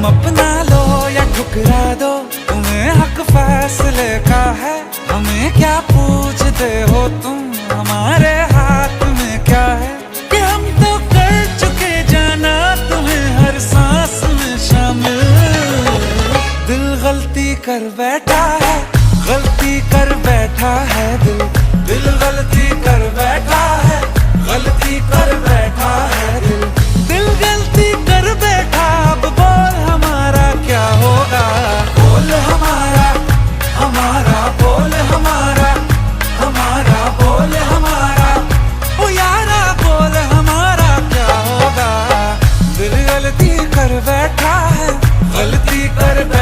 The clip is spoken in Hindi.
तुम अपना लो या ठुकरा दो, तुम्हें हक फैसले का है। हमें क्या पूछते हो तुम, हमारे हाथ में क्या है कि हम तो कर चुके जाना तुम्हें हर सांस में शामिल। दिल गलती कर बैठा है, गलती कर बैठा है दिल। दिल गलती कर बैठा है, गलती कर बैठा है दिल। दिल गलती कर बैठा, अब बोल हमारा क्या होगा। बोल हमारा, हमारा बोल हमारा, हमारा बोल हमारा, ओ यारा बोल हमारा क्या होगा। दिल गलती कर बैठा है, गलती कर बैठा